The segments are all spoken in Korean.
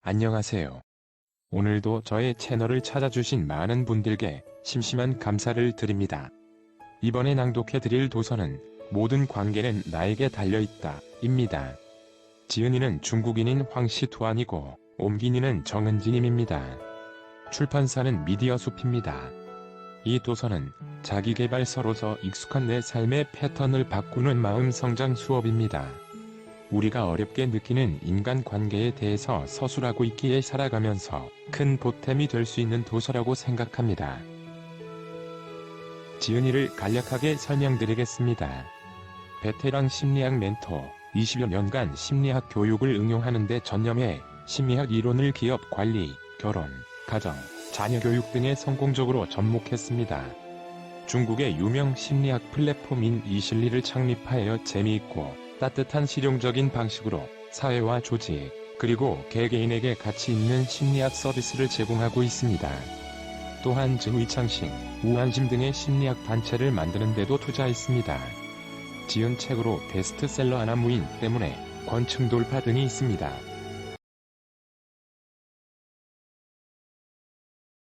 안녕하세요. 오늘도 저의 채널을 찾아주신 많은 분들께 심심한 감사를 드립니다. 이번에 낭독해드릴 도서는 모든 관계는 나에게 달려있다 입니다. 지은이는 중국인인 황시투안이고 옮긴이는 정은지님입니다. 출판사는 미디어숲입니다. 이 도서는 자기계발서로서 익숙한 내 삶의 패턴을 바꾸는 마음 성장 수업입니다. 우리가 어렵게 느끼는 인간관계에 대해서 서술하고 있기에 살아가면서 큰 보탬이 될 수 있는 도서라고 생각합니다. 지은이를 간략하게 설명드리겠습니다. 베테랑 심리학 멘토, 20여 년간 심리학 교육을 응용하는 데 전념해 심리학 이론을 기업 관리, 결혼, 가정, 자녀 교육 등에 성공적으로 접목했습니다. 중국의 유명 심리학 플랫폼인 이실리를 창립하여 재미있고 따뜻한 실용적인 방식으로 사회와 조직, 그리고 개개인에게 가치 있는 심리학 서비스를 제공하고 있습니다. 또한 증의창신, 우한심 등의 심리학 단체를 만드는 데도 투자했습니다. 지은 책으로 베스트셀러 아나무인 때문에 권층 돌파 등이 있습니다.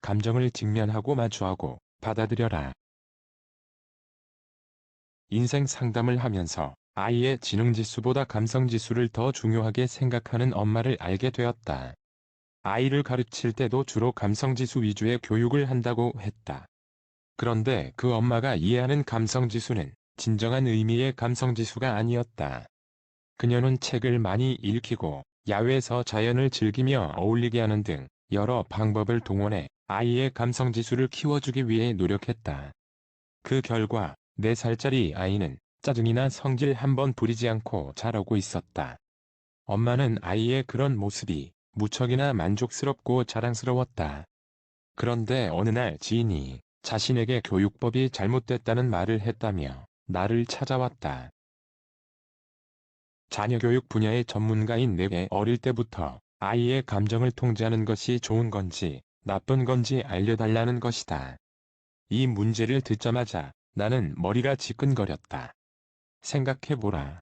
감정을 직면하고 마주하고 받아들여라. 인생 상담을 하면서 아이의 지능지수보다 감성지수를 더 중요하게 생각하는 엄마를 알게 되었다. 아이를 가르칠 때도 주로 감성지수 위주의 교육을 한다고 했다. 그런데 그 엄마가 이해하는 감성지수는 진정한 의미의 감성지수가 아니었다. 그녀는 책을 많이 읽히고 야외에서 자연을 즐기며 어울리게 하는 등 여러 방법을 동원해 아이의 감성지수를 키워주기 위해 노력했다. 그 결과 4살짜리 아이는 짜증이나 성질 한번 부리지 않고 자라고 있었다. 엄마는 아이의 그런 모습이 무척이나 만족스럽고 자랑스러웠다. 그런데 어느 날 지인이 자신에게 교육법이 잘못됐다는 말을 했다며 나를 찾아왔다. 자녀교육 분야의 전문가인 내게 어릴 때부터 아이의 감정을 통제하는 것이 좋은 건지 나쁜 건지 알려달라는 것이다. 이 문제를 듣자마자 나는 머리가 지끈거렸다. 생각해보라.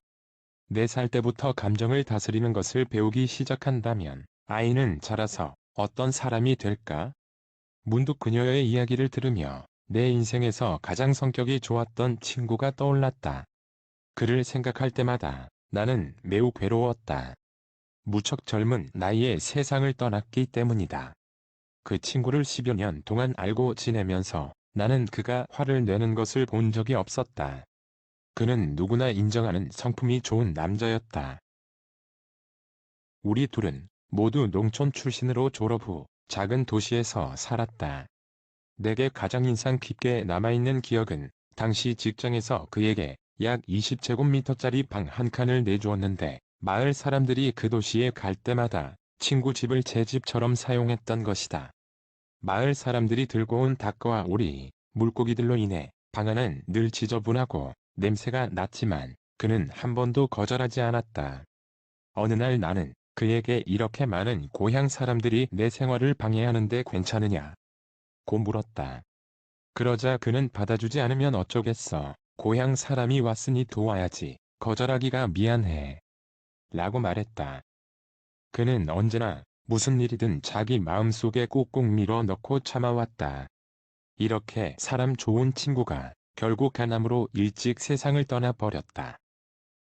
4살 때부터 감정을 다스리는 것을 배우기 시작한다면 아이는 자라서 어떤 사람이 될까? 문득 그녀의 이야기를 들으며 내 인생에서 가장 성격이 좋았던 친구가 떠올랐다. 그를 생각할 때마다 나는 매우 괴로웠다. 무척 젊은 나이에 세상을 떠났기 때문이다. 그 친구를 10여 년 동안 알고 지내면서 나는 그가 화를 내는 것을 본 적이 없었다. 그는 누구나 인정하는 성품이 좋은 남자였다. 우리 둘은 모두 농촌 출신으로 졸업 후 작은 도시에서 살았다. 내게 가장 인상 깊게 남아있는 기억은 당시 직장에서 그에게 약 20제곱미터짜리 방 한 칸을 내주었는데 마을 사람들이 그 도시에 갈 때마다 친구 집을 제 집처럼 사용했던 것이다. 마을 사람들이 들고 온 닭과 오리, 물고기들로 인해 방 안은 늘 지저분하고 냄새가 났지만 그는 한 번도 거절하지 않았다. 어느 날 나는 그에게 이렇게 많은 고향 사람들이 내 생활을 방해하는데 괜찮으냐? 고 물었다. 그러자 그는 받아주지 않으면 어쩌겠어. 고향 사람이 왔으니 도와야지. 거절하기가 미안해. 라고 말했다. 그는 언제나 무슨 일이든 자기 마음속에 꾹꾹 밀어 넣고 참아왔다. 이렇게 사람 좋은 친구가 결국 간암으로 일찍 세상을 떠나버렸다.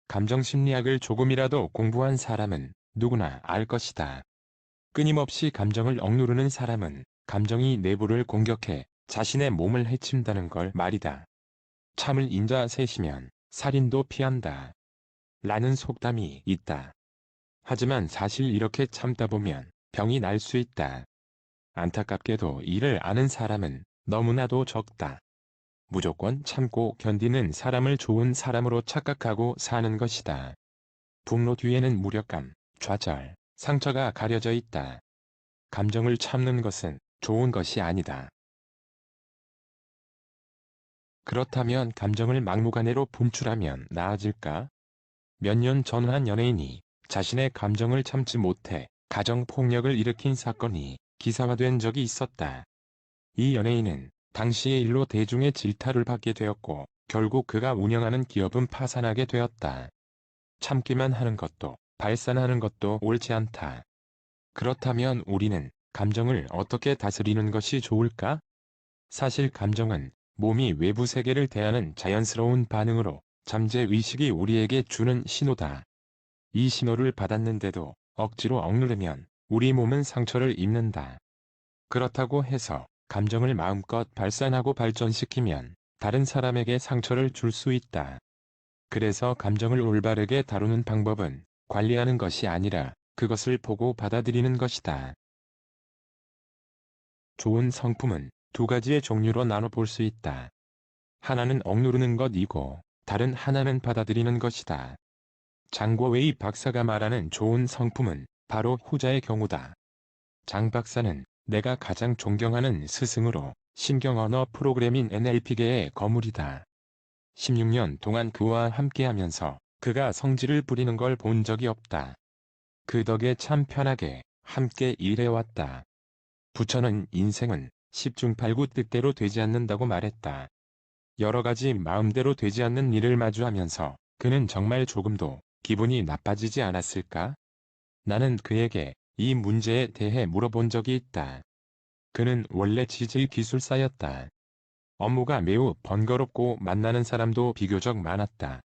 감정심리학을 조금이라도 공부한 사람은 누구나 알 것이다. 끊임없이 감정을 억누르는 사람은 감정이 내부를 공격해 자신의 몸을 해친다는 걸 말이다. 참을 인자 셋이면 살인도 피한다. 라는 속담이 있다. 하지만 사실 이렇게 참다 보면 병이 날 수 있다. 안타깝게도 이를 아는 사람은 너무나도 적다. 무조건 참고 견디는 사람을 좋은 사람으로 착각하고 사는 것이다. 분노 뒤에는 무력감, 좌절, 상처가 가려져 있다. 감정을 참는 것은 좋은 것이 아니다. 그렇다면 감정을 막무가내로 분출하면 나아질까? 몇 년 전 한 연예인이 자신의 감정을 참지 못해 가정폭력을 일으킨 사건이 기사화된 적이 있었다. 이 연예인은 당시의 일로 대중의 질타를 받게 되었고 결국 그가 운영하는 기업은 파산하게 되었다. 참기만 하는 것도 발산하는 것도 옳지 않다. 그렇다면 우리는 감정을 어떻게 다스리는 것이 좋을까? 사실 감정은 몸이 외부 세계를 대하는 자연스러운 반응으로 잠재의식이 우리에게 주는 신호다. 이 신호를 받았는데도 억지로 억누르면 우리 몸은 상처를 입는다. 그렇다고 해서 감정을 마음껏 발산하고 발전시키면 다른 사람에게 상처를 줄 수 있다. 그래서 감정을 올바르게 다루는 방법은 관리하는 것이 아니라 그것을 보고 받아들이는 것이다. 좋은 성품은 두 가지의 종류로 나눠 볼 수 있다. 하나는 억누르는 것이고 다른 하나는 받아들이는 것이다. 장고웨이 박사가 말하는 좋은 성품은 바로 후자의 경우다. 장 박사는 내가 가장 존경하는 스승으로 신경언어 프로그래밍 NLP계의 거물이다. 16년 동안 그와 함께하면서 그가 성질을 부리는 걸 본 적이 없다. 그 덕에 참 편하게 함께 일해왔다. 부처는 인생은 10중 8구 뜻대로 되지 않는다고 말했다. 여러 가지 마음대로 되지 않는 일을 마주하면서 그는 정말 조금도 기분이 나빠지지 않았을까? 나는 그에게 이 문제에 대해 물어본 적이 있다. 그는 원래 지질 기술사였다. 업무가 매우 번거롭고 만나는 사람도 비교적 많았다.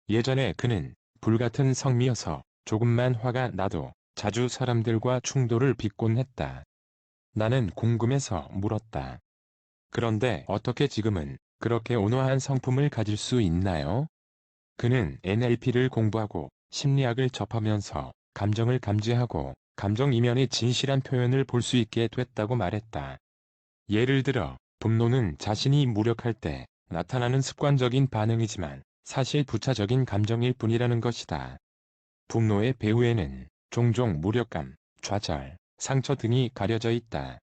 예전에 그는 불같은 성미여서 조금만 화가 나도 자주 사람들과 충돌을 빚곤 했다. 나는 궁금해서 물었다. 그런데 어떻게 지금은 그렇게 온화한 성품을 가질 수 있나요? 그는 NLP를 공부하고 심리학을 접하면서 감정을 감지하고 감정 이면의 진실한 표현을 볼 수 있게 됐다고 말했다. 예를 들어, 분노는 자신이 무력할 때 나타나는 습관적인 반응이지만 사실 부차적인 감정일 뿐이라는 것이다. 분노의 배후에는 종종 무력감, 좌절, 상처 등이 가려져 있다.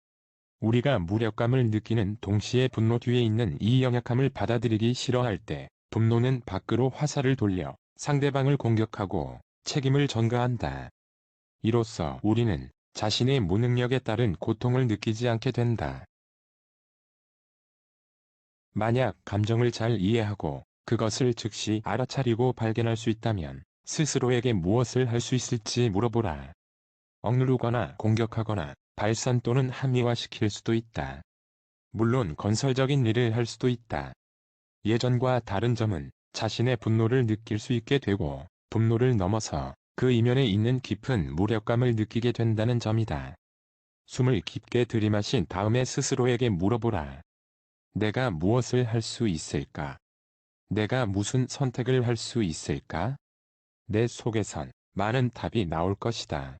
우리가 무력감을 느끼는 동시에 분노 뒤에 있는 이 연약함을 받아들이기 싫어할 때 분노는 밖으로 화살을 돌려 상대방을 공격하고 책임을 전가한다. 이로써 우리는 자신의 무능력에 따른 고통을 느끼지 않게 된다. 만약 감정을 잘 이해하고 그것을 즉시 알아차리고 발견할 수 있다면 스스로에게 무엇을 할 수 있을지 물어보라. 억누르거나 공격하거나 발산 또는 합리화시킬 수도 있다. 물론 건설적인 일을 할 수도 있다. 예전과 다른 점은 자신의 분노를 느낄 수 있게 되고 분노를 넘어서 그 이면에 있는 깊은 무력감을 느끼게 된다는 점이다. 숨을 깊게 들이마신 다음에 스스로에게 물어보라. 내가 무엇을 할 수 있을까? 내가 무슨 선택을 할 수 있을까? 내 속에선 많은 답이 나올 것이다.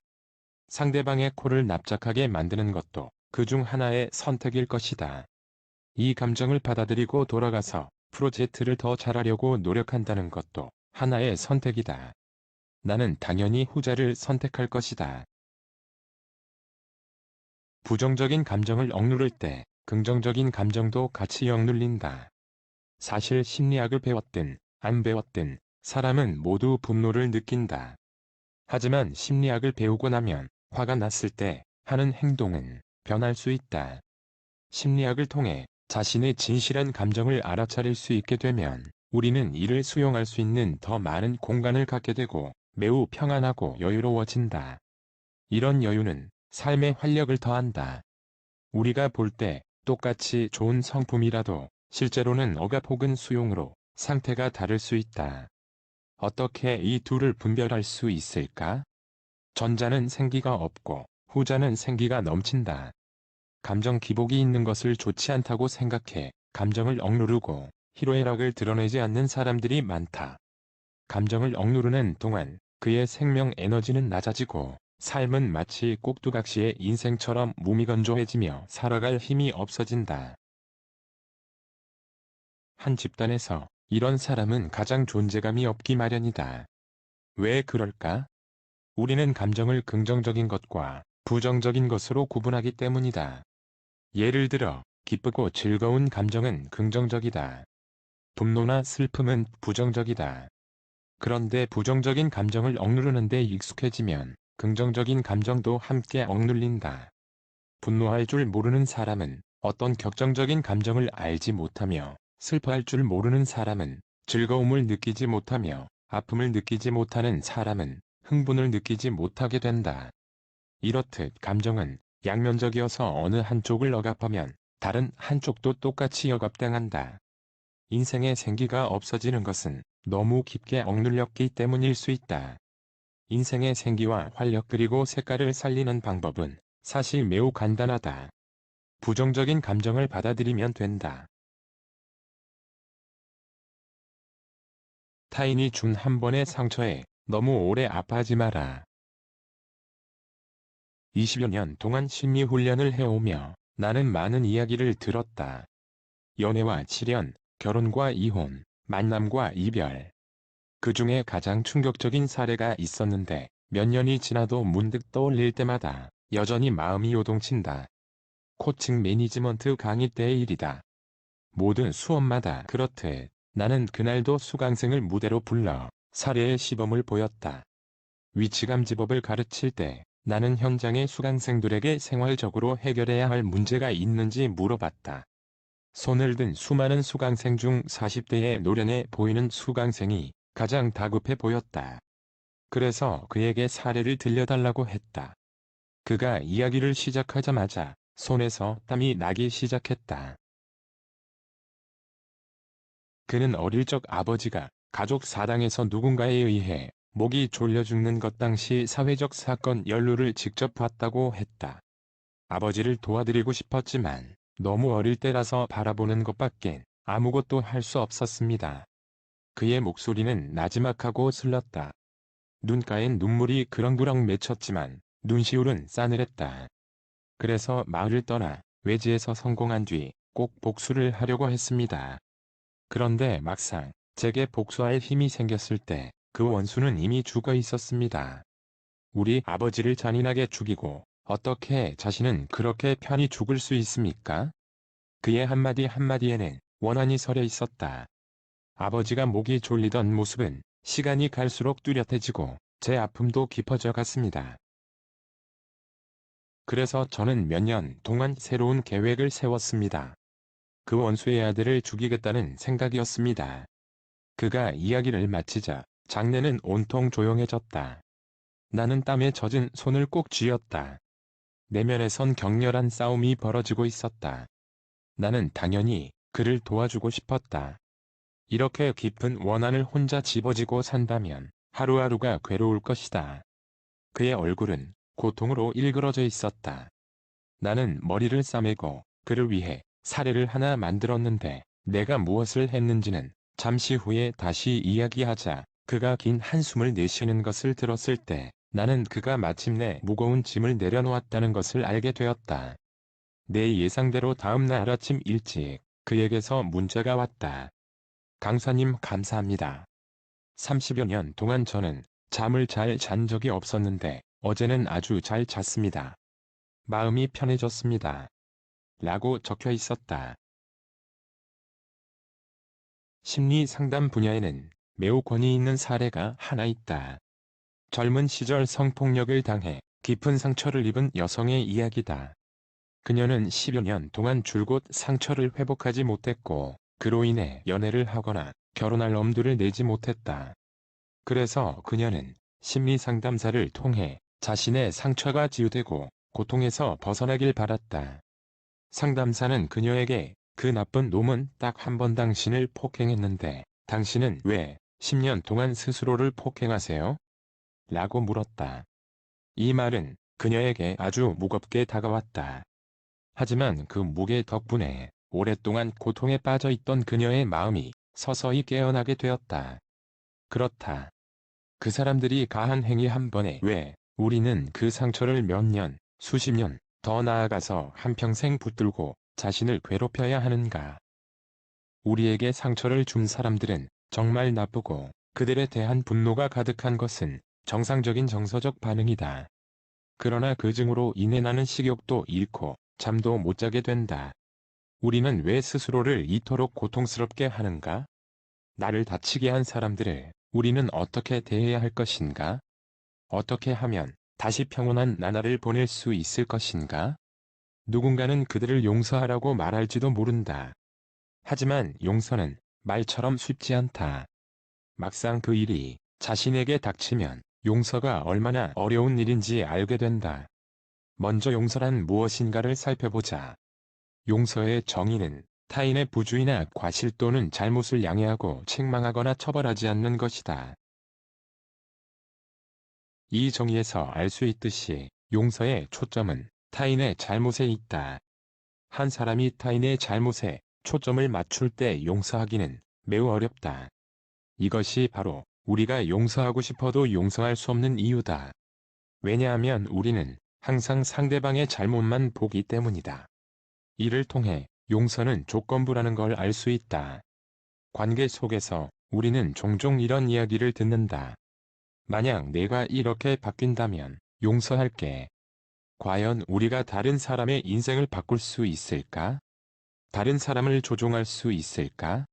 상대방의 코를 납작하게 만드는 것도 그 중 하나의 선택일 것이다. 이 감정을 받아들이고 돌아가서 프로젝트를 더 잘하려고 노력한다는 것도 하나의 선택이다. 나는 당연히 후자를 선택할 것이다. 부정적인 감정을 억누를 때 긍정적인 감정도 같이 억눌린다. 사실 심리학을 배웠든 안 배웠든 사람은 모두 분노를 느낀다. 하지만 심리학을 배우고 나면 화가 났을 때 하는 행동은 변할 수 있다. 심리학을 통해 자신의 진실한 감정을 알아차릴 수 있게 되면 우리는 이를 수용할 수 있는 더 많은 공간을 갖게 되고 매우 평안하고 여유로워진다. 이런 여유는 삶의 활력을 더한다. 우리가 볼 때 똑같이 좋은 성품이라도 실제로는 억압 혹은 수용으로 상태가 다를 수 있다. 어떻게 이 둘을 분별할 수 있을까? 전자는 생기가 없고 후자는 생기가 넘친다. 감정 기복이 있는 것을 좋지 않다고 생각해 감정을 억누르고 희로애락을 드러내지 않는 사람들이 많다. 감정을 억누르는 동안 그의 생명 에너지는 낮아지고 삶은 마치 꼭두각시의 인생처럼 무미건조해지며 살아갈 힘이 없어진다. 한 집단에서 이런 사람은 가장 존재감이 없기 마련이다. 왜 그럴까? 우리는 감정을 긍정적인 것과 부정적인 것으로 구분하기 때문이다. 예를 들어, 기쁘고 즐거운 감정은 긍정적이다. 분노나 슬픔은 부정적이다. 그런데 부정적인 감정을 억누르는 데 익숙해지면 긍정적인 감정도 함께 억눌린다. 분노할 줄 모르는 사람은 어떤 격정적인 감정을 알지 못하며 슬퍼할 줄 모르는 사람은 즐거움을 느끼지 못하며 아픔을 느끼지 못하는 사람은 흥분을 느끼지 못하게 된다. 이렇듯 감정은 양면적이어서 어느 한쪽을 억압하면 다른 한쪽도 똑같이 억압당한다. 인생의 생기가 없어지는 것은 너무 깊게 억눌렸기 때문일 수 있다. 인생의 생기와 활력 그리고 색깔을 살리는 방법은 사실 매우 간단하다. 부정적인 감정을 받아들이면 된다. 타인이 준 한 번의 상처에 너무 오래 아파하지 마라. 20여 년 동안 심리 훈련을 해오며 나는 많은 이야기를 들었다. 연애와 실연, 결혼과 이혼, 만남과 이별. 그 중에 가장 충격적인 사례가 있었는데 몇 년이 지나도 문득 떠올릴 때마다 여전히 마음이 요동친다. 코칭 매니지먼트 강의 때의 일이다. 모든 수업마다 그렇듯 나는 그날도 수강생을 무대로 불러 사례의 시범을 보였다. 위치감지법을 가르칠 때 나는 현장의 수강생들에게 생활적으로 해결해야 할 문제가 있는지 물어봤다. 손을 든 수많은 수강생 중 40대의 노련해 보이는 수강생이 가장 다급해 보였다. 그래서 그에게 사례를 들려달라고 했다. 그가 이야기를 시작하자마자 손에서 땀이 나기 시작했다. 그는 어릴 적 아버지가 가족 사당에서 누군가에 의해 목이 졸려 죽는 것 당시 사회적 사건 연루를 직접 봤다고 했다. 아버지를 도와드리고 싶었지만 너무 어릴 때라서 바라보는 것밖엔 아무것도 할 수 없었습니다. 그의 목소리는 나지막하고 슬렀다. 눈가엔 눈물이 그렁그렁 맺혔지만 눈시울은 싸늘했다. 그래서 마을을 떠나 외지에서 성공한 뒤 꼭 복수를 하려고 했습니다. 그런데 막상 제게 복수할 힘이 생겼을 때 그 원수는 이미 죽어 있었습니다. 우리 아버지를 잔인하게 죽이고 어떻게 자신은 그렇게 편히 죽을 수 있습니까? 그의 한마디 한마디에는 원한이 서려 있었다. 아버지가 목이 졸리던 모습은 시간이 갈수록 뚜렷해지고 제 아픔도 깊어져 갔습니다. 그래서 저는 몇 년 동안 새로운 계획을 세웠습니다. 그 원수의 아들을 죽이겠다는 생각이었습니다. 그가 이야기를 마치자 장내는 온통 조용해졌다. 나는 땀에 젖은 손을 꼭 쥐었다. 내면에선 격렬한 싸움이 벌어지고 있었다. 나는 당연히 그를 도와주고 싶었다. 이렇게 깊은 원한을 혼자 짊어지고 산다면 하루하루가 괴로울 것이다. 그의 얼굴은 고통으로 일그러져 있었다. 나는 머리를 싸매고 그를 위해 사례를 하나 만들었는데 내가 무엇을 했는지는 잠시 후에 다시 이야기하자. 그가 긴 한숨을 내쉬는 것을 들었을 때 나는 그가 마침내 무거운 짐을 내려놓았다는 것을 알게 되었다. 내 예상대로 다음 날 아침 일찍 그에게서 문자가 왔다. 강사님 감사합니다. 30여 년 동안 저는 잠을 잘 잔 적이 없었는데 어제는 아주 잘 잤습니다. 마음이 편해졌습니다. 라고 적혀 있었다. 심리 상담 분야에는 매우 권위 있는 사례가 하나 있다. 젊은 시절 성폭력을 당해 깊은 상처를 입은 여성의 이야기다. 그녀는 10여 년 동안 줄곧 상처를 회복하지 못했고 그로 인해 연애를 하거나 결혼할 엄두를 내지 못했다. 그래서 그녀는 심리상담사를 통해 자신의 상처가 치유되고 고통에서 벗어나길 바랐다. 상담사는 그녀에게 그 나쁜 놈은 딱 한 번 당신을 폭행했는데 당신은 왜 10년 동안 스스로를 폭행하세요? 라고 물었다. 이 말은 그녀에게 아주 무겁게 다가왔다. 하지만 그 무게 덕분에 오랫동안 고통에 빠져 있던 그녀의 마음이 서서히 깨어나게 되었다. 그렇다. 그 사람들이 가한 행위 한 번에 왜 우리는 그 상처를 몇 년, 수십 년, 더 나아가서 한평생 붙들고 자신을 괴롭혀야 하는가? 우리에게 상처를 준 사람들은 정말 나쁘고 그들에 대한 분노가 가득한 것은 정상적인 정서적 반응이다. 그러나 그 증으로 인해 나는 식욕도 잃고 잠도 못 자게 된다. 우리는 왜 스스로를 이토록 고통스럽게 하는가? 나를 다치게 한 사람들을 우리는 어떻게 대해야 할 것인가? 어떻게 하면 다시 평온한 나날을 보낼 수 있을 것인가? 누군가는 그들을 용서하라고 말할지도 모른다. 하지만 용서는 말처럼 쉽지 않다. 막상 그 일이 자신에게 닥치면 용서가 얼마나 어려운 일인지 알게 된다. 먼저 용서란 무엇인가를 살펴보자. 용서의 정의는 타인의 부주의나 과실 또는 잘못을 양해하고 책망하거나 처벌하지 않는 것이다. 이 정의에서 알 수 있듯이 용서의 초점은 타인의 잘못에 있다. 한 사람이 타인의 잘못에 초점을 맞출 때 용서하기는 매우 어렵다. 이것이 바로 우리가 용서하고 싶어도 용서할 수 없는 이유다. 왜냐하면 우리는 항상 상대방의 잘못만 보기 때문이다. 이를 통해 용서는 조건부라는 걸 알 수 있다. 관계 속에서 우리는 종종 이런 이야기를 듣는다. 만약 내가 이렇게 바뀐다면 용서할게. 과연 우리가 다른 사람의 인생을 바꿀 수 있을까? 다른 사람을 조종할 수 있을까?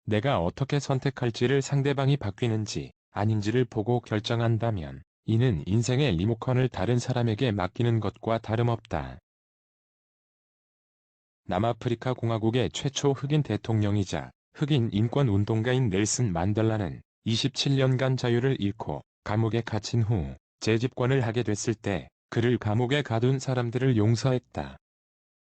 내가 어떻게 선택할지를 상대방이 바뀌는지 아닌지를 보고 결정한다면 이는 인생의 리모컨을 다른 사람에게 맡기는 것과 다름없다. 남아프리카 공화국의 최초 흑인 대통령이자 흑인 인권운동가인 넬슨 만델라는 27년간 자유를 잃고 감옥에 갇힌 후 재집권을 하게 됐을 때 그를 감옥에 가둔 사람들을 용서했다.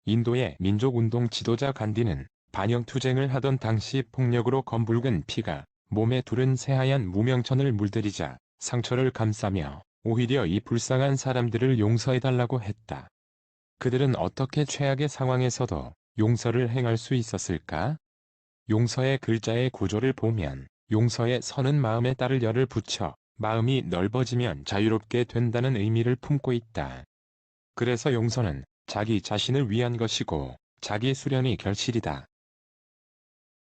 인도의 민족운동 지도자 간디는 반영투쟁을 하던 당시 폭력으로 검붉은 피가 몸에 두른 새하얀 무명천을 물들이자 상처를 감싸며 오히려 이 불쌍한 사람들을 용서해달라고 했다. 그들은 어떻게 최악의 상황에서도 용서를 행할 수 있었을까? 용서의 글자의 구조를 보면 용서에 선은 마음에 따를 열을 붙여 마음이 넓어지면 자유롭게 된다는 의미를 품고 있다. 그래서 용서는 자기 자신을 위한 것이고 자기 수련의 결실이다.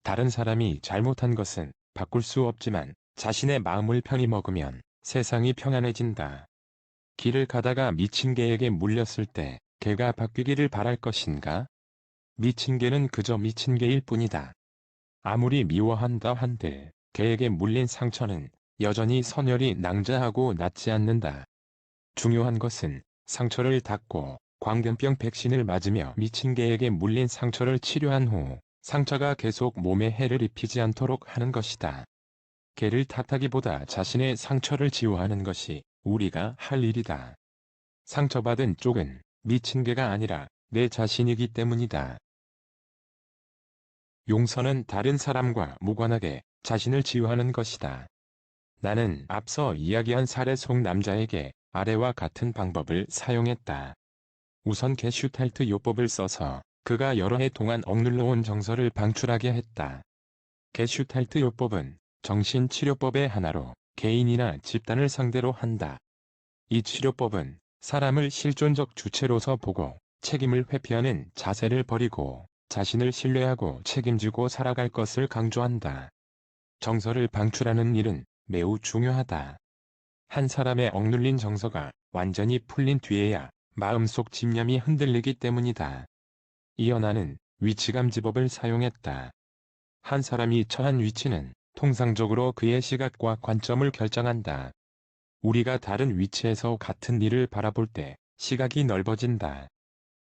다른 사람이 잘못한 것은 바꿀 수 없지만 자신의 마음을 편히 먹으면 세상이 평안해진다. 길을 가다가 미친 개에게 물렸을 때 개가 바뀌기를 바랄 것인가? 미친 개는 그저 미친 개일 뿐이다. 아무리 미워한다 한들 개에게 물린 상처는 여전히 선혈이 낭자하고 낫지 않는다. 중요한 것은 상처를 닦고 광견병 백신을 맞으며 미친 개에게 물린 상처를 치료한 후 상처가 계속 몸에 해를 입히지 않도록 하는 것이다. 개를 탓하기보다 자신의 상처를 치유하는 것이 우리가 할 일이다. 상처받은 쪽은 미친 개가 아니라 내 자신이기 때문이다. 용서는 다른 사람과 무관하게 자신을 치유하는 것이다. 나는 앞서 이야기한 사례 속 남자에게 아래와 같은 방법을 사용했다. 우선 게슈탈트 요법을 써서 그가 여러 해 동안 억눌러온 정서를 방출하게 했다. 게슈탈트 요법은 정신치료법의 하나로 개인이나 집단을 상대로 한다. 이 치료법은 사람을 실존적 주체로서 보고 책임을 회피하는 자세를 버리고 자신을 신뢰하고 책임지고 살아갈 것을 강조한다. 정서를 방출하는 일은 매우 중요하다. 한 사람의 억눌린 정서가 완전히 풀린 뒤에야 마음속 집념이 흔들리기 때문이다. 이어 나는 위치감지법을 사용했다. 한 사람이 처한 위치는 통상적으로 그의 시각과 관점을 결정한다. 우리가 다른 위치에서 같은 일을 바라볼 때 시각이 넓어진다.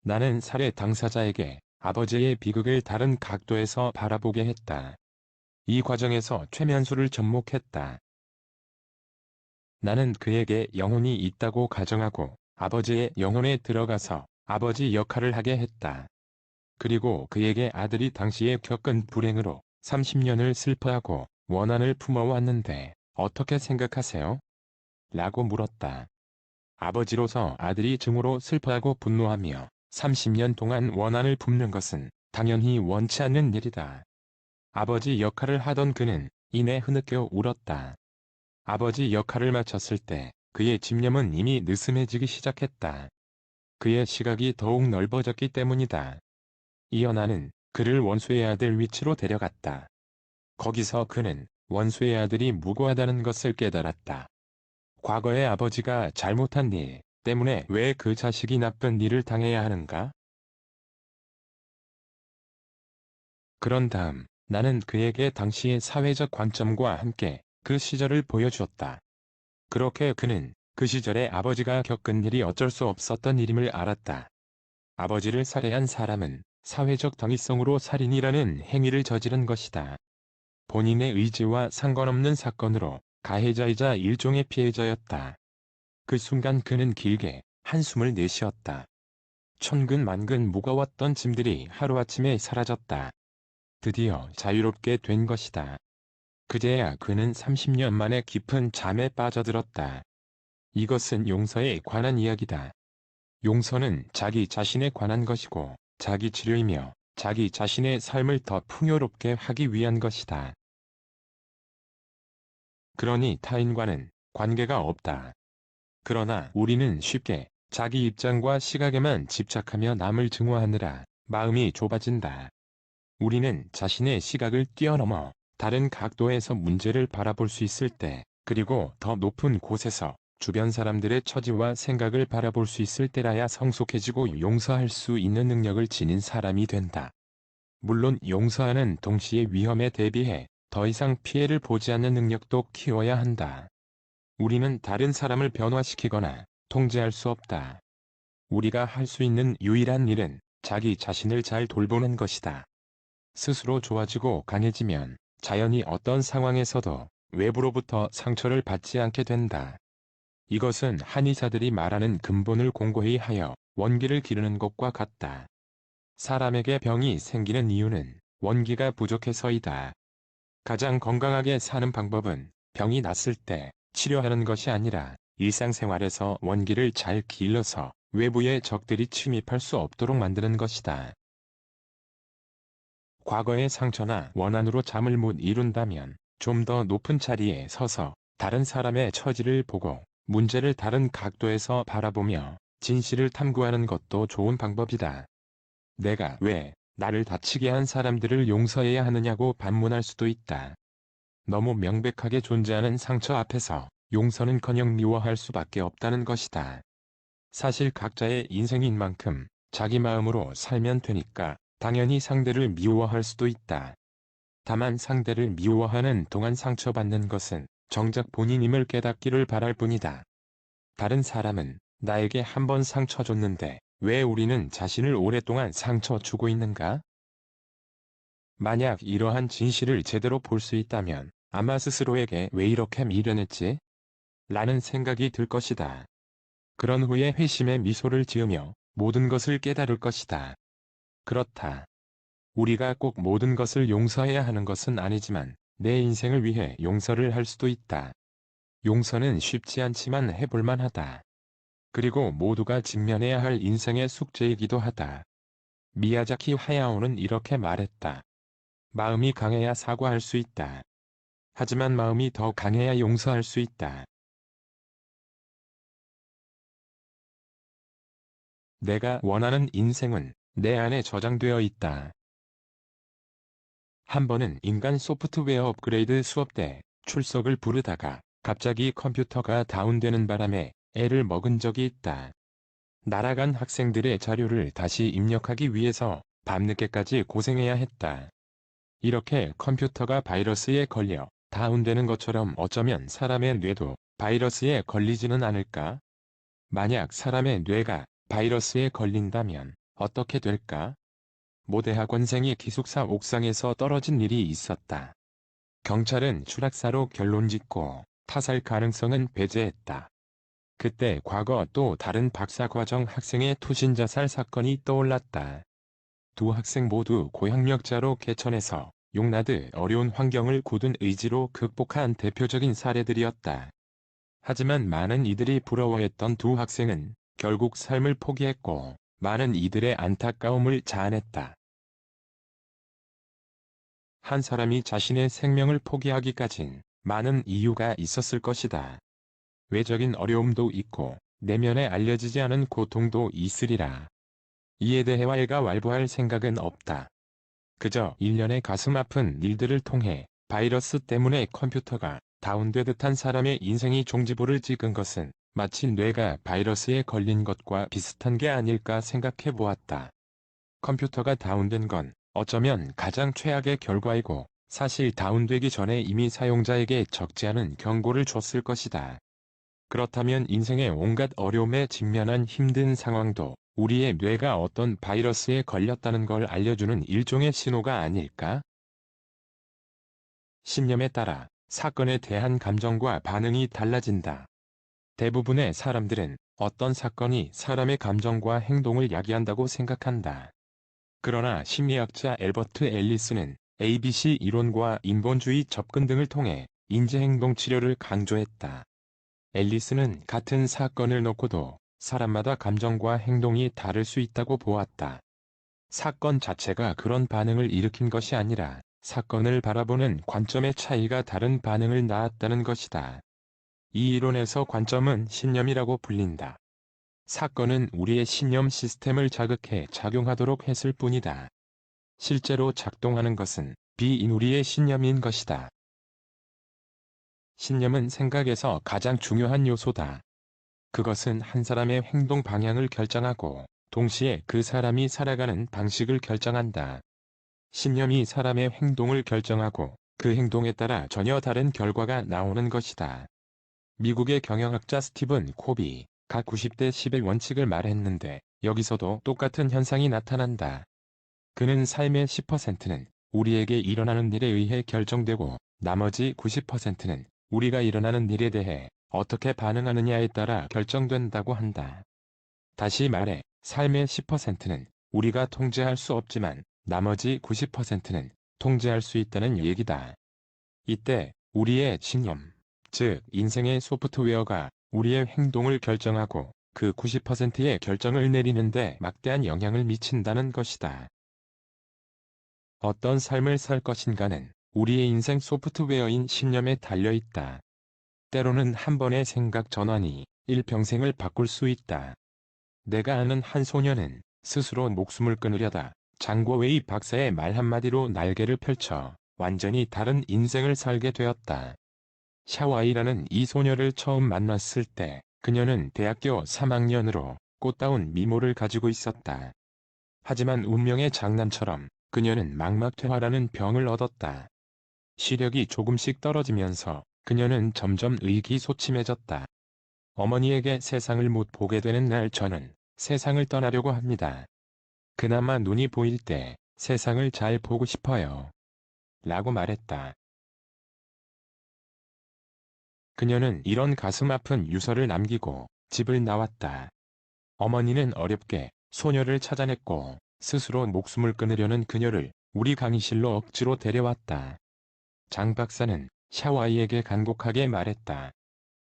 나는 살해 당사자에게 아버지의 비극을 다른 각도에서 바라보게 했다. 이 과정에서 최면수를 접목했다. 나는 그에게 영혼이 있다고 가정하고 아버지의 영혼에 들어가서 아버지 역할을 하게 했다. 그리고 그에게 아들이 당시에 겪은 불행으로 30년을 슬퍼하고 원한을 품어왔는데 어떻게 생각하세요? 라고 물었다. 아버지로서 아들이 증오로 슬퍼하고 분노하며 30년 동안 원한을 품는 것은 당연히 원치 않는 일이다. 아버지 역할을 하던 그는 이내 흐느껴 울었다. 아버지 역할을 마쳤을 때 그의 집념은 이미 느슨해지기 시작했다. 그의 시각이 더욱 넓어졌기 때문이다. 이어 나는 그를 원수의 아들 위치로 데려갔다. 거기서 그는 원수의 아들이 무고하다는 것을 깨달았다. 과거에 아버지가 잘못한 일 때문에 왜 그 자식이 나쁜 일을 당해야 하는가? 그런 다음 나는 그에게 당시의 사회적 관점과 함께 그 시절을 보여주었다. 그렇게 그는 그 시절에 아버지가 겪은 일이 어쩔 수 없었던 일임을 알았다. 아버지를 살해한 사람은 사회적 당위성으로 살인이라는 행위를 저지른 것이다. 본인의 의지와 상관없는 사건으로 가해자이자 일종의 피해자였다. 그 순간 그는 길게 한숨을 내쉬었다. 천근만근 무거웠던 짐들이 하루아침에 사라졌다. 드디어 자유롭게 된 것이다. 그제야 그는 30년 만에 깊은 잠에 빠져들었다. 이것은 용서에 관한 이야기다. 용서는 자기 자신에 관한 것이고 자기 치료이며 자기 자신의 삶을 더 풍요롭게 하기 위한 것이다. 그러니 타인과는 관계가 없다. 그러나 우리는 쉽게 자기 입장과 시각에만 집착하며 남을 증오하느라 마음이 좁아진다. 우리는 자신의 시각을 뛰어넘어 다른 각도에서 문제를 바라볼 수 있을 때, 그리고 더 높은 곳에서 주변 사람들의 처지와 생각을 바라볼 수 있을 때라야 성숙해지고 용서할 수 있는 능력을 지닌 사람이 된다. 물론 용서하는 동시에 위험에 대비해 더 이상 피해를 보지 않는 능력도 키워야 한다. 우리는 다른 사람을 변화시키거나 통제할 수 없다. 우리가 할 수 있는 유일한 일은 자기 자신을 잘 돌보는 것이다. 스스로 좋아지고 강해지면 자연히 어떤 상황에서도 외부로부터 상처를 받지 않게 된다. 이것은 한의사들이 말하는 근본을 공고히 하여 원기를 기르는 것과 같다. 사람에게 병이 생기는 이유는 원기가 부족해서이다. 가장 건강하게 사는 방법은 병이 났을 때 치료하는 것이 아니라 일상생활에서 원기를 잘 길러서 외부의 적들이 침입할 수 없도록 만드는 것이다. 과거의 상처나 원한으로 잠을 못 이룬다면 좀 더 높은 자리에 서서 다른 사람의 처지를 보고 문제를 다른 각도에서 바라보며 진실을 탐구하는 것도 좋은 방법이다. 내가 왜 나를 다치게 한 사람들을 용서해야 하느냐고 반문할 수도 있다. 너무 명백하게 존재하는 상처 앞에서 용서는커녕 미워할 수밖에 없다는 것이다. 사실 각자의 인생인 만큼 자기 마음으로 살면 되니까 당연히 상대를 미워할 수도 있다. 다만 상대를 미워하는 동안 상처받는 것은 정작 본인임을 깨닫기를 바랄 뿐이다. 다른 사람은 나에게 한 번 상처 줬는데 왜 우리는 자신을 오랫동안 상처 주고 있는가? 만약 이러한 진실을 제대로 볼 수 있다면 아마 스스로에게 왜 이렇게 미련했지? 라는 생각이 들 것이다. 그런 후에 회심의 미소를 지으며 모든 것을 깨달을 것이다. 그렇다. 우리가 꼭 모든 것을 용서해야 하는 것은 아니지만 내 인생을 위해 용서를 할 수도 있다. 용서는 쉽지 않지만 해볼만 하다. 그리고 모두가 직면해야 할 인생의 숙제이기도 하다. 미야자키 하야오는 이렇게 말했다. 마음이 강해야 사과할 수 있다. 하지만 마음이 더 강해야 용서할 수 있다. 내가 원하는 인생은 내 안에 저장되어 있다. 한 번은 인간 소프트웨어 업그레이드 수업 때 출석을 부르다가 갑자기 컴퓨터가 다운되는 바람에 애를 먹은 적이 있다. 날아간 학생들의 자료를 다시 입력하기 위해서 밤늦게까지 고생해야 했다. 이렇게 컴퓨터가 바이러스에 걸려 다운되는 것처럼 어쩌면 사람의 뇌도 바이러스에 걸리지는 않을까? 만약 사람의 뇌가 바이러스에 걸린다면 어떻게 될까? 모 대학원생이 기숙사 옥상에서 떨어진 일이 있었다. 경찰은 추락사로 결론짓고 타살 가능성은 배제했다. 그때 과거 또 다른 박사과정 학생의 투신자살 사건이 떠올랐다. 두 학생 모두 고학력자로 개천에서 용나듯 어려운 환경을 굳은 의지로 극복한 대표적인 사례들이었다. 하지만 많은 이들이 부러워했던 두 학생은 결국 삶을 포기했고 많은 이들의 안타까움을 자아냈다. 한 사람이 자신의 생명을 포기하기까진 많은 이유가 있었을 것이다. 외적인 어려움도 있고 내면에 알려지지 않은 고통도 있으리라. 이에 대해 왈가왈부할 생각은 없다. 그저 일련의 가슴 아픈 일들을 통해 바이러스 때문에 컴퓨터가 다운되듯 한 사람의 인생이 종지부를 찍은 것은 마치 뇌가 바이러스에 걸린 것과 비슷한 게 아닐까 생각해 보았다. 컴퓨터가 다운된 건 어쩌면 가장 최악의 결과이고 사실 다운되기 전에 이미 사용자에게 적지 않은 경고를 줬을 것이다. 그렇다면 인생의 온갖 어려움에 직면한 힘든 상황도 우리의 뇌가 어떤 바이러스에 걸렸다는 걸 알려주는 일종의 신호가 아닐까? 신념에 따라 사건에 대한 감정과 반응이 달라진다. 대부분의 사람들은 어떤 사건이 사람의 감정과 행동을 야기한다고 생각한다. 그러나 심리학자 엘버트 앨리스는 ABC 이론과 인본주의 접근 등을 통해 인지행동 치료를 강조했다. 앨리스는 같은 사건을 놓고도 사람마다 감정과 행동이 다를 수 있다고 보았다. 사건 자체가 그런 반응을 일으킨 것이 아니라 사건을 바라보는 관점의 차이가 다른 반응을 낳았다는 것이다. 이 이론에서 관점은 신념이라고 불린다. 사건은 우리의 신념 시스템을 자극해 작용하도록 했을 뿐이다. 실제로 작동하는 것은 비인우리의 신념인 것이다. 신념은 생각에서 가장 중요한 요소다. 그것은 한 사람의 행동 방향을 결정하고 동시에 그 사람이 살아가는 방식을 결정한다. 신념이 사람의 행동을 결정하고 그 행동에 따라 전혀 다른 결과가 나오는 것이다. 미국의 경영학자 스티븐 코비, 각 90대 10의 원칙을 말했는데 여기서도 똑같은 현상이 나타난다. 그는 삶의 10%는 우리에게 일어나는 일에 의해 결정되고 나머지 90%는 우리가 일어나는 일에 대해 어떻게 반응하느냐에 따라 결정된다고 한다. 다시 말해, 삶의 10%는 우리가 통제할 수 없지만 나머지 90%는 통제할 수 있다는 얘기다. 이때 우리의 신념, 즉 인생의 소프트웨어가 우리의 행동을 결정하고 그 90%의 결정을 내리는데 막대한 영향을 미친다는 것이다. 어떤 삶을 살 것인가는 우리의 인생 소프트웨어인 신념에 달려있다. 때로는 한 번의 생각 전환이 일평생을 바꿀 수 있다. 내가 아는 한 소녀는 스스로 목숨을 끊으려다 장고 웨이 박사의 말 한마디로 날개를 펼쳐 완전히 다른 인생을 살게 되었다. 샤와이라는 이 소녀를 처음 만났을 때 그녀는 대학교 3학년으로 꽃다운 미모를 가지고 있었다. 하지만 운명의 장난처럼 그녀는 망막퇴화라는 병을 얻었다. 시력이 조금씩 떨어지면서 그녀는 점점 의기소침해졌다. 어머니에게 세상을 못 보게 되는 날 저는 세상을 떠나려고 합니다. 그나마 눈이 보일 때 세상을 잘 보고 싶어요. 라고 말했다. 그녀는 이런 가슴 아픈 유서를 남기고 집을 나왔다. 어머니는 어렵게 소녀를 찾아냈고 스스로 목숨을 끊으려는 그녀를 우리 강의실로 억지로 데려왔다. 장 박사는 샤와이에게 간곡하게 말했다.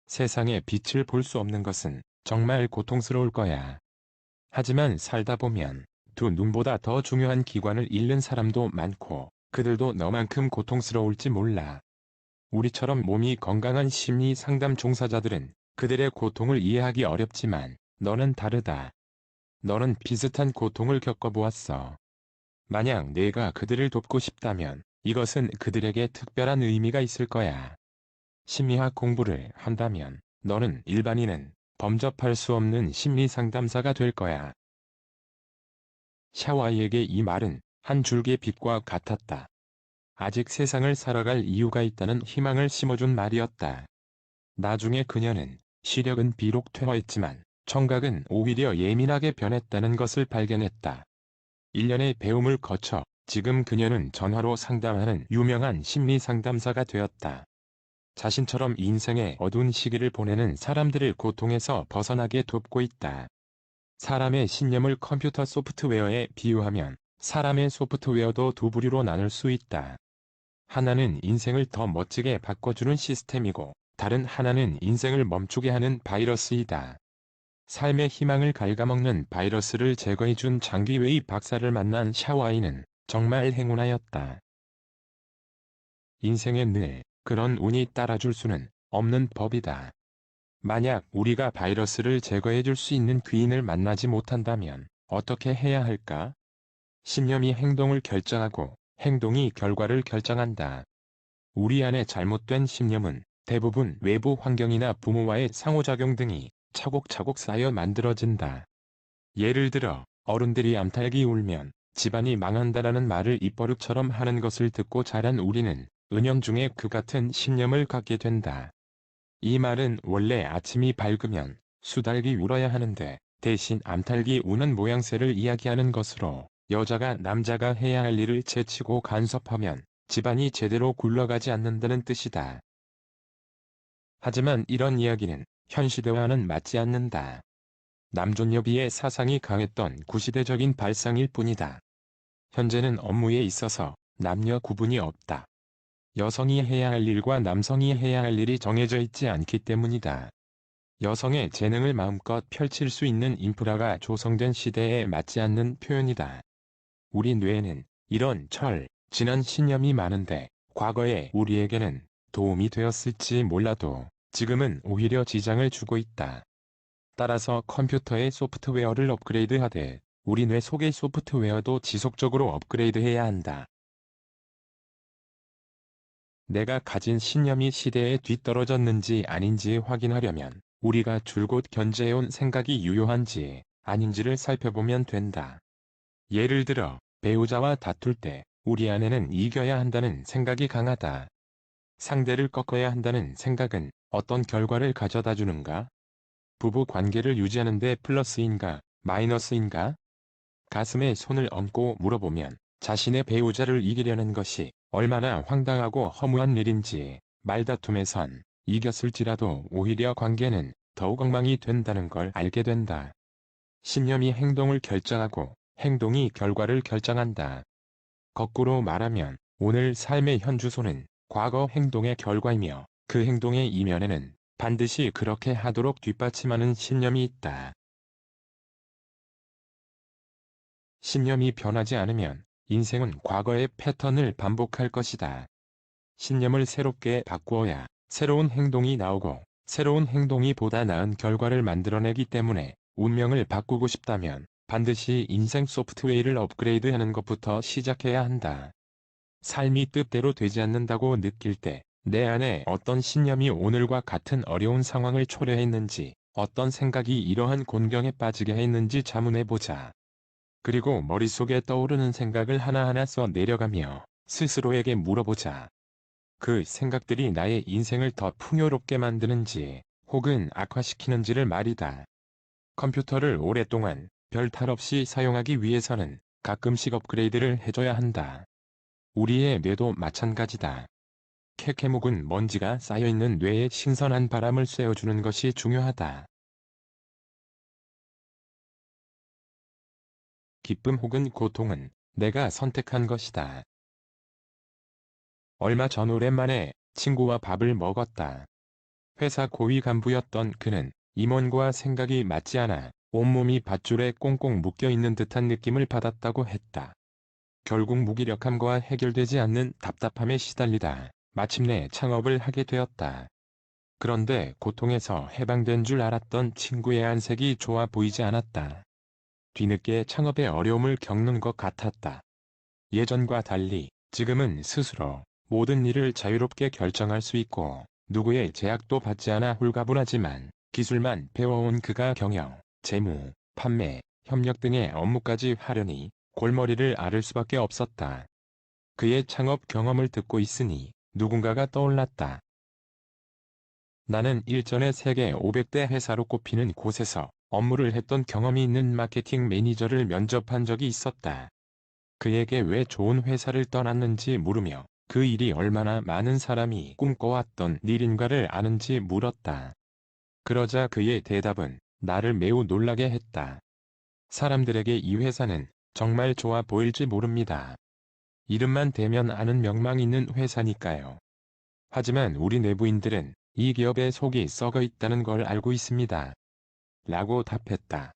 세상에 빛을 볼 수 없는 것은 정말 고통스러울 거야. 하지만 살다 보면 두 눈보다 더 중요한 기관을 잃는 사람도 많고 그들도 너만큼 고통스러울지 몰라. 우리처럼 몸이 건강한 심리 상담 종사자들은 그들의 고통을 이해하기 어렵지만 너는 다르다. 너는 비슷한 고통을 겪어보았어. 만약 내가 그들을 돕고 싶다면 이것은 그들에게 특별한 의미가 있을 거야. 심리학 공부를 한다면 너는 일반인은 범접할 수 없는 심리 상담사가 될 거야. 샤와이에게 이 말은 한 줄기의 빛과 같았다. 아직 세상을 살아갈 이유가 있다는 희망을 심어준 말이었다. 나중에 그녀는 시력은 비록 퇴화했지만 청각은 오히려 예민하게 변했다는 것을 발견했다. 1년의 배움을 거쳐 지금 그녀는 전화로 상담하는 유명한 심리 상담사가 되었다. 자신처럼 인생의 어두운 시기를 보내는 사람들을 고통에서 벗어나게 돕고 있다. 사람의 신념을 컴퓨터 소프트웨어에 비유하면 사람의 소프트웨어도 두 부류로 나눌 수 있다. 하나는 인생을 더 멋지게 바꿔주는 시스템이고 다른 하나는 인생을 멈추게 하는 바이러스이다. 삶의 희망을 갉아먹는 바이러스를 제거해준 장기 웨이 박사를 만난 샤와이는 정말 행운하였다. 인생에 늘 그런 운이 따라줄 수는 없는 법이다. 만약 우리가 바이러스를 제거해줄 수 있는 귀인을 만나지 못한다면 어떻게 해야 할까? 신념이 행동을 결정하고 행동이 결과를 결정한다. 우리 안에 잘못된 신념은 대부분 외부 환경이나 부모와의 상호작용 등이 차곡차곡 쌓여 만들어진다. 예를 들어 어른들이 암탉이 울면 집안이 망한다라는 말을 입버릇처럼 하는 것을 듣고 자란 우리는 은연중에 그 같은 신념을 갖게 된다. 이 말은 원래 아침이 밝으면 수탉이 울어야 하는데 대신 암탉이 우는 모양새를 이야기하는 것으로 여자가 남자가 해야 할 일을 제치고 간섭하면 집안이 제대로 굴러가지 않는다는 뜻이다. 하지만 이런 이야기는 현실과는 맞지 않는다. 남존여비의 사상이 강했던 구시대적인 발상일 뿐이다. 현재는 업무에 있어서 남녀 구분이 없다. 여성이 해야 할 일과 남성이 해야 할 일이 정해져 있지 않기 때문이다. 여성의 재능을 마음껏 펼칠 수 있는 인프라가 조성된 시대에 맞지 않는 표현이다. 우리 뇌에는 이런 지난 신념이 많은데 과거에 우리에게는 도움이 되었을지 몰라도 지금은 오히려 지장을 주고 있다. 따라서 컴퓨터의 소프트웨어를 업그레이드하되 우리 뇌 속의 소프트웨어도 지속적으로 업그레이드해야 한다. 내가 가진 신념이 시대에 뒤떨어졌는지 아닌지 확인하려면 우리가 줄곧 견제해온 생각이 유효한지 아닌지를 살펴보면 된다. 예를 들어 배우자와 다툴 때 우리 아내는 이겨야 한다는 생각이 강하다. 상대를 꺾어야 한다는 생각은 어떤 결과를 가져다 주는가? 부부 관계를 유지하는 데 플러스인가 마이너스인가? 가슴에 손을 얹고 물어보면 자신의 배우자를 이기려는 것이 얼마나 황당하고 허무한 일인지, 말다툼에선 이겼을지라도 오히려 관계는 더욱 엉망이 된다는 걸 알게 된다. 신념이 행동을 결정하고 행동이 결과를 결정한다. 거꾸로 말하면 오늘 삶의 현주소는 과거 행동의 결과이며 그 행동의 이면에는 반드시 그렇게 하도록 뒷받침하는 신념이 있다. 신념이 변하지 않으면 인생은 과거의 패턴을 반복할 것이다. 신념을 새롭게 바꾸어야 새로운 행동이 나오고 새로운 행동이 보다 나은 결과를 만들어내기 때문에 운명을 바꾸고 싶다면 반드시 인생 소프트웨어를 업그레이드하는 것부터 시작해야 한다. 삶이 뜻대로 되지 않는다고 느낄 때 내 안에 어떤 신념이 오늘과 같은 어려운 상황을 초래했는지, 어떤 생각이 이러한 곤경에 빠지게 했는지 자문해보자. 그리고 머릿속에 떠오르는 생각을 하나하나 써 내려가며 스스로에게 물어보자. 그 생각들이 나의 인생을 더 풍요롭게 만드는지 혹은 악화시키는지를 말이다. 컴퓨터를 오랫동안 별 탈 없이 사용하기 위해서는 가끔씩 업그레이드를 해줘야 한다. 우리의 뇌도 마찬가지다. 캐캐묵은 먼지가 쌓여있는 뇌에 신선한 바람을 쐬어주는 것이 중요하다. 기쁨 혹은 고통은 내가 선택한 것이다. 얼마 전 오랜만에 친구와 밥을 먹었다. 회사 고위 간부였던 그는 임원과 생각이 맞지 않아 온몸이 밧줄에 꽁꽁 묶여있는 듯한 느낌을 받았다고 했다. 결국 무기력함과 해결되지 않는 답답함에 시달리다 마침내 창업을 하게 되었다. 그런데 고통에서 해방된 줄 알았던 친구의 안색이 좋아 보이지 않았다. 뒤늦게 창업의 어려움을 겪는 것 같았다. 예전과 달리 지금은 스스로 모든 일을 자유롭게 결정할 수 있고 누구의 제약도 받지 않아 홀가분하지만 기술만 배워온 그가 경영, 재무, 판매, 협력 등의 업무까지 하려니 골머리를 앓을 수밖에 없었다. 그의 창업 경험을 듣고 있으니 누군가가 떠올랐다. 나는 일전에 세계 500대 회사로 꼽히는 곳에서 업무를 했던 경험이 있는 마케팅 매니저를 면접한 적이 있었다. 그에게 왜 좋은 회사를 떠났는지 물으며 그 일이 얼마나 많은 사람이 꿈꿔왔던 일인가를 아는지 물었다. 그러자 그의 대답은 나를 매우 놀라게 했다. 사람들에게 이 회사는 정말 좋아 보일지 모릅니다. 이름만 대면 아는 명망 있는 회사니까요. 하지만 우리 내부인들은 이 기업의 속이 썩어 있다는 걸 알고 있습니다. 라고 답했다.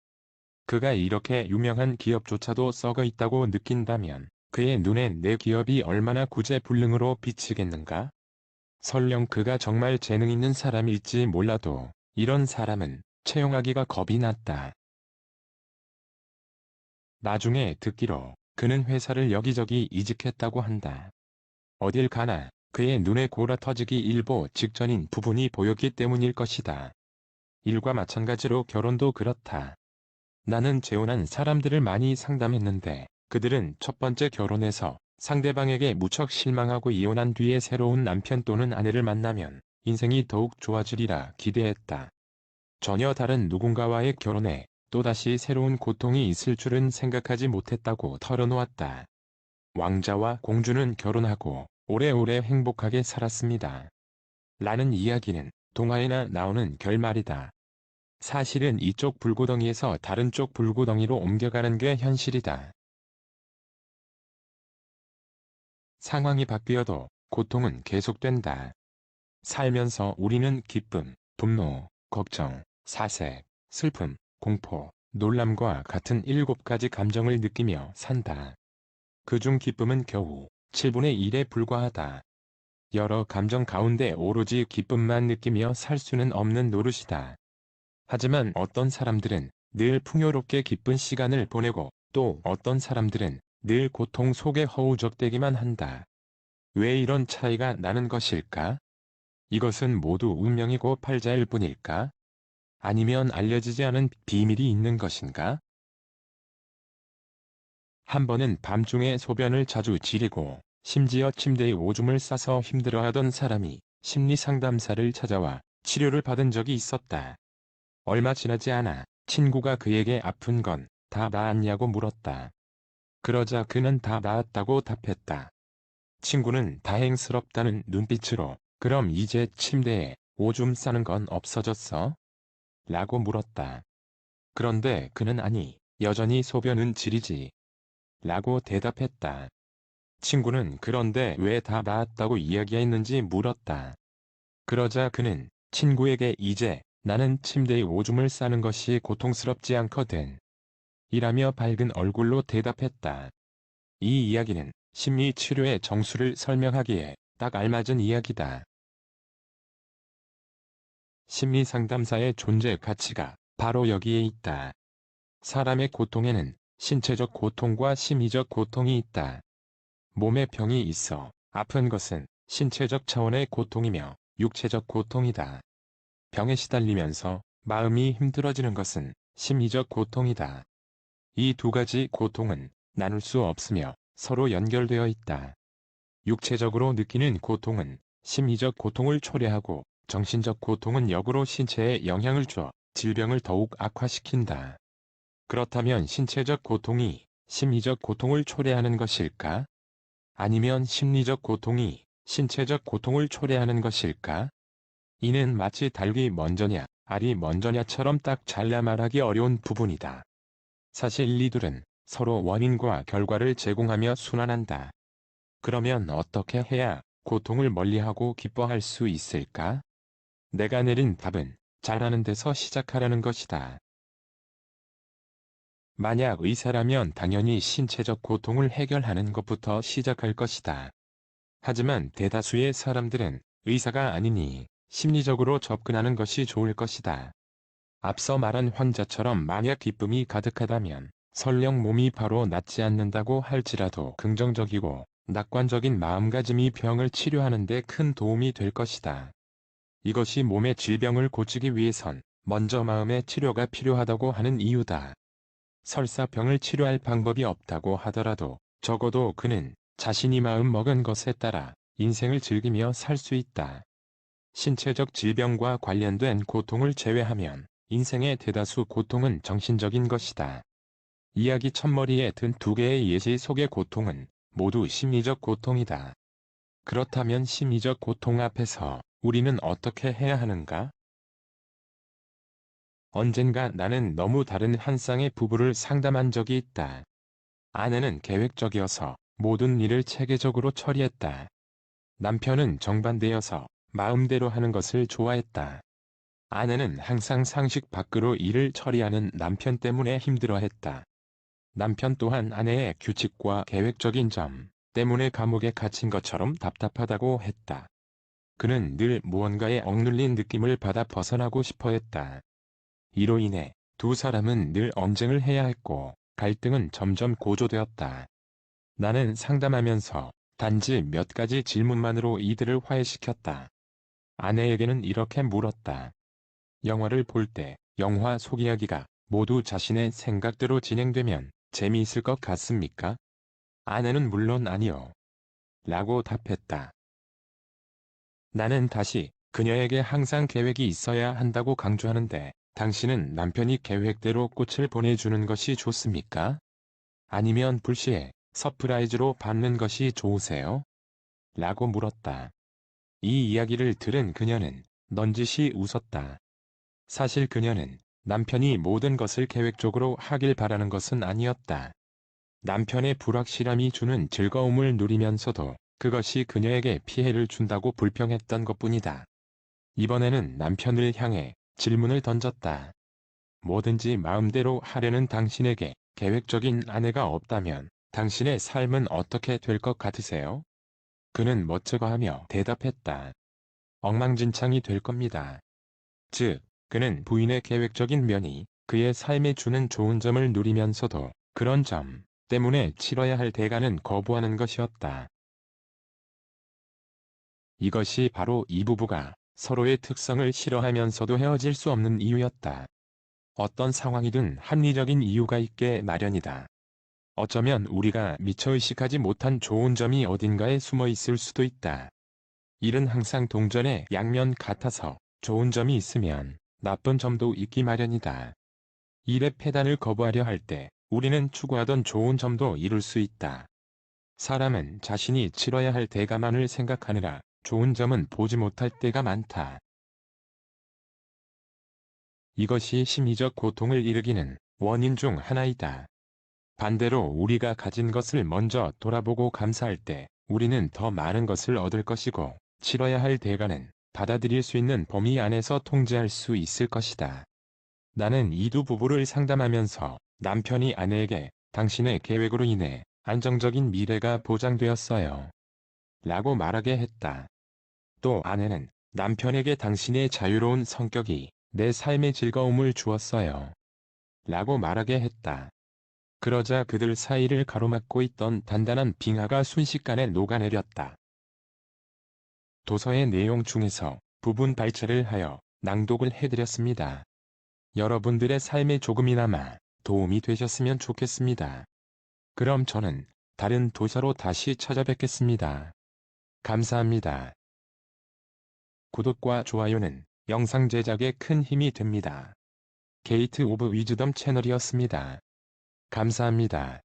그가 이렇게 유명한 기업조차도 썩어 있다고 느낀다면 그의 눈엔 내 기업이 얼마나 구제불능으로 비치겠는가? 설령 그가 정말 재능 있는 사람일지 몰라도 이런 사람은 채용하기가 겁이 났다. 나중에 듣기로 그는 회사를 여기저기 이직했다고 한다. 어딜 가나 그의 눈에 골아 터지기 일보 직전인 부분이 보였기 때문일 것이다. 일과 마찬가지로 결혼도 그렇다. 나는 재혼한 사람들을 많이 상담했는데 그들은 첫 번째 결혼에서 상대방에게 무척 실망하고 이혼한 뒤에 새로운 남편 또는 아내를 만나면 인생이 더욱 좋아지리라 기대했다. 전혀 다른 누군가와의 결혼에 또다시 새로운 고통이 있을 줄은 생각하지 못했다고 털어놓았다. 왕자와 공주는 결혼하고 오래오래 행복하게 살았습니다. 라는 이야기는 동화에나 나오는 결말이다. 사실은 이쪽 불구덩이에서 다른 쪽 불구덩이로 옮겨가는 게 현실이다. 상황이 바뀌어도 고통은 계속된다. 살면서 우리는 기쁨, 분노, 걱정, 사색, 슬픔, 공포, 놀람과 같은 7가지 감정을 느끼며 산다. 그중 기쁨은 겨우 7분의 1에 불과하다. 여러 감정 가운데 오로지 기쁨만 느끼며 살 수는 없는 노릇이다. 하지만 어떤 사람들은 늘 풍요롭게 기쁜 시간을 보내고 또 어떤 사람들은 늘 고통 속에 허우적대기만 한다. 왜 이런 차이가 나는 것일까? 이것은 모두 운명이고 팔자일 뿐일까? 아니면 알려지지 않은 비밀이 있는 것인가? 한 번은 밤중에 소변을 자주 지리고 심지어 침대에 오줌을 싸서 힘들어하던 사람이 심리상담사를 찾아와 치료를 받은 적이 있었다. 얼마 지나지 않아 친구가 그에게 아픈 건 다 나았냐고 물었다. 그러자 그는 다 나았다고 답했다. 친구는 다행스럽다는 눈빛으로 그럼 이제 침대에 오줌 싸는 건 없어졌어? 라고 물었다. 그런데 그는 아니, 여전히 소변은 지리지. 라고 대답했다. 친구는 그런데 왜 다 나았다고 이야기했는지 물었다. 그러자 그는 친구에게 이제 나는 침대에 오줌을 싸는 것이 고통스럽지 않거든. 이라며 밝은 얼굴로 대답했다. 이 이야기는 심리치료의 정수를 설명하기에 딱 알맞은 이야기다. 심리상담사의 존재 가치가 바로 여기에 있다. 사람의 고통에는 신체적 고통과 심리적 고통이 있다. 몸에 병이 있어 아픈 것은 신체적 차원의 고통이며 육체적 고통이다. 병에 시달리면서 마음이 힘들어지는 것은 심리적 고통이다. 이 2가지 고통은 나눌 수 없으며 서로 연결되어 있다. 육체적으로 느끼는 고통은 심리적 고통을 초래하고 정신적 고통은 역으로 신체에 영향을 줘 질병을 더욱 악화시킨다. 그렇다면 신체적 고통이 심리적 고통을 초래하는 것일까? 아니면 심리적 고통이 신체적 고통을 초래하는 것일까? 이는 마치 닭이 먼저냐, 알이 먼저냐처럼 딱 잘라 말하기 어려운 부분이다. 사실 이들은 서로 원인과 결과를 제공하며 순환한다. 그러면 어떻게 해야 고통을 멀리하고 기뻐할 수 있을까? 내가 내린 답은 잘하는 데서 시작하라는 것이다. 만약 의사라면 당연히 신체적 고통을 해결하는 것부터 시작할 것이다. 하지만 대다수의 사람들은 의사가 아니니 심리적으로 접근하는 것이 좋을 것이다. 앞서 말한 환자처럼 만약 기쁨이 가득하다면 설령 몸이 바로 낫지 않는다고 할지라도 긍정적이고 낙관적인 마음가짐이 병을 치료하는 데 큰 도움이 될 것이다. 이것이 몸의 질병을 고치기 위해선 먼저 마음의 치료가 필요하다고 하는 이유다. 설사 병을 치료할 방법이 없다고 하더라도 적어도 그는 자신이 마음 먹은 것에 따라 인생을 즐기며 살 수 있다. 신체적 질병과 관련된 고통을 제외하면 인생의 대다수 고통은 정신적인 것이다. 이야기 첫머리에 든 2개의 예시 속의 고통은 모두 심리적 고통이다. 그렇다면 심리적 고통 앞에서 우리는 어떻게 해야 하는가? 언젠가 나는 너무 다른 한 쌍의 부부를 상담한 적이 있다. 아내는 계획적이어서 모든 일을 체계적으로 처리했다. 남편은 정반대여서 마음대로 하는 것을 좋아했다. 아내는 항상 상식 밖으로 일을 처리하는 남편 때문에 힘들어했다. 남편 또한 아내의 규칙과 계획적인 점 때문에 감옥에 갇힌 것처럼 답답하다고 했다. 그는 늘 무언가에 억눌린 느낌을 받아 벗어나고 싶어 했다. 이로 인해 2사람은 늘 언쟁을 해야 했고 갈등은 점점 고조되었다. 나는 상담하면서 단지 몇 가지 질문만으로 이들을 화해시켰다. 아내에게는 이렇게 물었다. 영화를 볼 때 영화 속 이야기가 모두 자신의 생각대로 진행되면 재미있을 것 같습니까? 아내는 물론 아니요. 라고 답했다. 나는 다시 그녀에게 항상 계획이 있어야 한다고 강조하는데 당신은 남편이 계획대로 꽃을 보내주는 것이 좋습니까? 아니면 불시에 서프라이즈로 받는 것이 좋으세요? 라고 물었다. 이 이야기를 들은 그녀는 넌지시 웃었다. 사실 그녀는 남편이 모든 것을 계획적으로 하길 바라는 것은 아니었다. 남편의 불확실함이 주는 즐거움을 누리면서도 그것이 그녀에게 피해를 준다고 불평했던 것뿐이다. 이번에는 남편을 향해 질문을 던졌다. 뭐든지 마음대로 하려는 당신에게 계획적인 아내가 없다면 당신의 삶은 어떻게 될 것 같으세요? 그는 멋쩍어하며 대답했다. 엉망진창이 될 겁니다. 즉, 그는 부인의 계획적인 면이 그의 삶에 주는 좋은 점을 누리면서도 그런 점 때문에 치러야 할 대가는 거부하는 것이었다. 이것이 바로 이 부부가 서로의 특성을 싫어하면서도 헤어질 수 없는 이유였다. 어떤 상황이든 합리적인 이유가 있게 마련이다. 어쩌면 우리가 미처 의식하지 못한 좋은 점이 어딘가에 숨어 있을 수도 있다. 일은 항상 동전의 양면 같아서 좋은 점이 있으면 나쁜 점도 있기 마련이다. 일의 패단을 거부하려 할 때 우리는 추구하던 좋은 점도 이룰 수 있다. 사람은 자신이 치러야 할 대가만을 생각하느라 좋은 점은 보지 못할 때가 많다. 이것이 심리적 고통을 일으키는 원인 중 하나이다. 반대로 우리가 가진 것을 먼저 돌아보고 감사할 때 우리는 더 많은 것을 얻을 것이고 치러야 할 대가는 받아들일 수 있는 범위 안에서 통제할 수 있을 것이다. 나는 이 두 부부를 상담하면서 남편이 아내에게 당신의 계획으로 인해 안정적인 미래가 보장되었어요. 라고 말하게 했다. 또 아내는 남편에게 당신의 자유로운 성격이 내 삶의 즐거움을 주었어요. 라고 말하게 했다. 그러자 그들 사이를 가로막고 있던 단단한 빙하가 순식간에 녹아내렸다. 도서의 내용 중에서 부분 발췌를 하여 낭독을 해드렸습니다. 여러분들의 삶에 조금이나마 도움이 되셨으면 좋겠습니다. 그럼 저는 다른 도서로 다시 찾아뵙겠습니다. 감사합니다. 구독과 좋아요는 영상 제작에 큰 힘이 됩니다. 게이트 오브 위즈덤 채널이었습니다. 감사합니다.